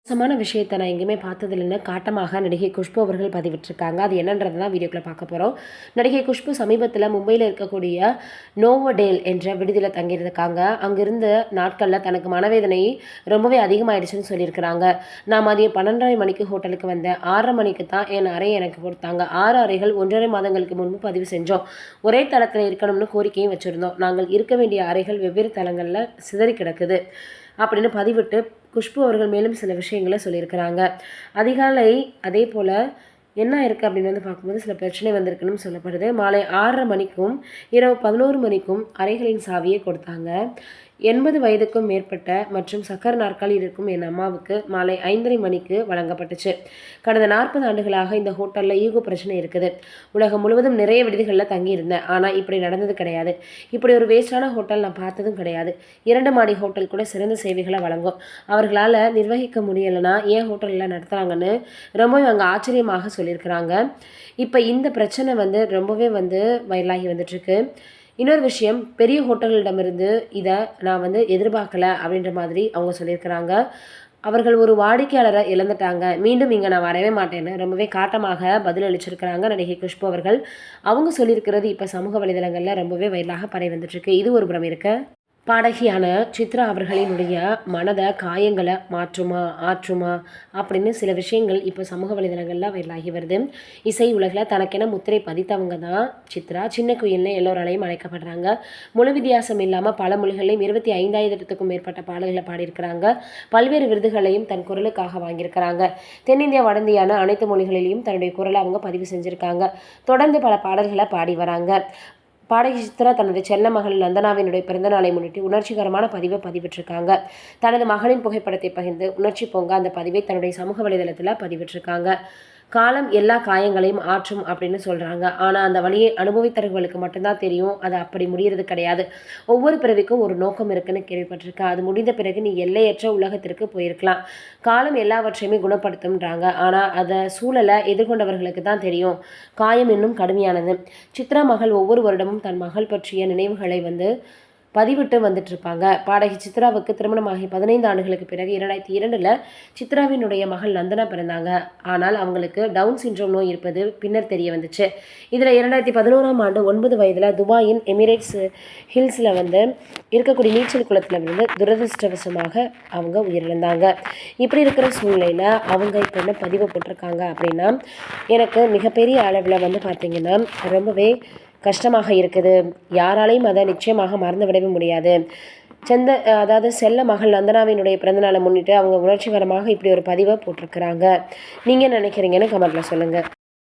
மோசமான விஷயத்த நான் எங்கேயுமே பார்த்ததில்லன்னு காட்டமாக நடிகை குஷ்பு அவர்கள் பதிவிட்டிருக்காங்க. அது என்னன்றதை தான் வீடியோக்குள்ள பார்க்க போகிறோம். நடிகை குஷ்பு சமீபத்தில் மும்பையில் இருக்கக்கூடிய நோவோடேல் என்ற விடுதியில் தங்கியிருக்காங்க. அங்கிருந்த நாட்களில் தனக்கு மனவேதனை ரொம்பவே அதிகமாயிடுச்சுன்னு சொல்லியிருக்கிறாங்க. நான் மதியம் 12:30 மணிக்கு ஹோட்டலுக்கு வந்தேன். 6:30 மணிக்கு தான் என் அறையை எனக்கு கொடுத்தாங்க. 6 அறைகள் 1.5 மாதங்களுக்கு முன்பு பதிவு செஞ்சோம். ஒரே தளத்தில் இருக்கணும்னு கோரிக்கையும் வச்சுருந்தோம். நாங்கள் இருக்க வேண்டிய அறைகள் வெவ்வேறு தளங்களில் சிதறி கிடக்குது அப்படின்னு பதிவிட்டு குஷ்பு அவர்கள் மேலும் சில விஷயங்களை சொல்லியிருக்கிறாங்க. அதிகாலை அதே போல் என்ன இருக்குது அப்படின்னு பார்க்கும்போது சில பிரச்சனை வந்திருக்குன்னு சொல்லப்படுது. மாலை 6:30 மணிக்கும் இரவு 11 மணிக்கும் அறைகளின் சாவியை கொடுத்தாங்க. 80 வயதுக்கும் மேற்பட்ட மற்றும் சக்கர நாற்காலியில் இருக்கும் என் அம்மாவுக்கு மாலை 5:30 மணிக்கு வழங்கப்பட்டுச்சு. கடந்த 40 ஆண்டுகளாக இந்த ஹோட்டலில் ஈகோ பிரச்சனை இருக்குது. உலகம் முழுவதும் நிறைய விடுதிகளில் தங்கியிருந்தேன். ஆனால் இப்படி நடந்தது கிடையாது. இப்படி ஒரு வேஸ்டான ஹோட்டல் நான் பார்த்ததும் கிடையாது. 2 மாடி ஹோட்டல் கூட சிறந்த சேவைகளை வழங்கும். அவர்களால் நிர்வகிக்க முடியலைன்னா ஏன் ஹோட்டலில் நடத்துகிறாங்கன்னு ரொம்பவே அங்கே ஆச்சரியமாக சொல்லியிருக்கிறாங்க. இப்போ இந்த பிரச்சனை ரொம்பவே வைரலாகி வந்துட்டுருக்கு. இன்னொரு விஷயம், பெரிய ஹோட்டல்களிடமிருந்து இதை நான் எதிர்பார்க்கல அப்படின்ற மாதிரி அவங்க சொல்லியிருக்கிறாங்க. அவர்கள் ஒரு வாடிக்கையாளரை இழந்துட்டாங்க. மீண்டும் இங்கே நான் வரவே மாட்டேன்னு ரொம்பவே காட்டமாக பதில் அளிச்சிருக்கிறாங்க நடிகை குஷ்பு அவர்கள். அவங்க சொல்லியிருக்கிறது இப்போ சமூக வலைதளங்களில் ரொம்பவே வைரலாக பரவி வந்துட்டுருக்கு. இது ஒரு புறம் இருக்க, பாடகியான சித்ரா அவர்களினுடைய மனதை காயங்களை ஆற்றுமா அப்படின்னு சில விஷயங்கள் இப்போ சமூக வலைதளங்களில் வைரலாகி வருது. இசை உலகில் தனக்கென முத்திரை பதித்தவங்க தான் சித்ரா. சின்ன குயில்னு எல்லோராலையும் அழைக்கப்படுறாங்க. மொழி வித்தியாசம் இல்லாமல் பல மொழிகளையும் 25,000க்கும் மேற்பட்ட பாடல்களை பாடியிருக்கிறாங்க. பல்வேறு விருதுகளையும் தன் குரலுக்காக வாங்கியிருக்கிறாங்க. தென்னிந்தியா வடந்தியான அனைத்து மொழிகளிலையும் தன்னுடைய குரலை அவங்க பதிவு செஞ்சுருக்காங்க. தொடர்ந்து பல பாடல்களை பாடி வராங்க. பாடகி சித்ரா தனது செல்ல மகள் நந்தனாவினுடைய பிறந்தநாளை முன்னிட்டு உணர்ச்சிகரமான பதிவை பதிவிட்டிருக்காங்க. தனது மகளின் புகைப்படத்தை பகிர்ந்து உணர்ச்சி பொங்க அந்த பதிவை தன்னுடைய சமூக வலைதளத்தில் பதிவிட்டிருக்காங்க. காலம் எல்லா காயங்களையும் ஆற்றும் அப்படின்னு சொல்கிறாங்க. ஆனால் அந்த வழியை அனுபவித்தவர்களுக்கு மட்டும்தான் தெரியும். அது அப்படி முடிகிறது கிடையாது. ஒவ்வொரு பிறவிக்கும் ஒரு நோக்கம் இருக்குன்னு கேள்விப்பட்டிருக்கேன். அது முடிந்த பிறகு நீ எல்லையற்ற உலகத்திற்கு போயிருக்கலாம். காலம் எல்லாவற்றையுமே குணப்படுத்தும்ன்றாங்க. ஆனால் அதை சூழலை எதிர்கொண்டவர்களுக்கு தான் தெரியும். காயம் இன்னும் கடுமையானது. சித்ரா மகள் ஒவ்வொரு வருடமும் தன் மகள் பற்றிய நினைவுகளை பதிவிட்டு வந்துட்டுருப்பாங்க. பாடகி சித்ராவுக்கு திருமணமாகி 15 ஆண்டுகளுக்கு பிறகு 2002 சித்ராவினுடைய மகள் நந்தனா பிறந்தாங்க. ஆனால் அவங்களுக்கு டவுன் சிண்ட்ரோம் நோய் இருப்பது பின்னர் தெரிய வந்துச்சு. இதில் 2011ஆம் ஆண்டு 9 வயதில் துபாயின் எமிரேட்ஸ் ஹில்ஸில் இருக்கக்கூடிய நீச்சல் குளத்தில் துரதிருஷ்டவசமாக அவங்க உயிரிழந்தாங்க. இப்படி இருக்கிற சூழ்நிலையில் அவங்க இப்போ என்ன பதிவு போட்டிருக்காங்க அப்படின்னா, எனக்கு மிகப்பெரிய அளவில் பார்த்திங்கன்னா ரொம்பவே கஷ்டமாக இருக்குது. யாராலையும் அதை நிச்சயமாக மறந்து விடவே முடியாது. அதாவது செல்ல மகள் நந்தனாவினுடைய பிறந்தநாளை முன்னிட்டு அவங்க உணர்ச்சிகரமாக இப்படி ஒரு பதிவை போட்டிருக்கிறாங்க. நீங்கள் நினைக்கிறீங்கன்னு கமெண்ட்டில் சொல்லுங்கள்.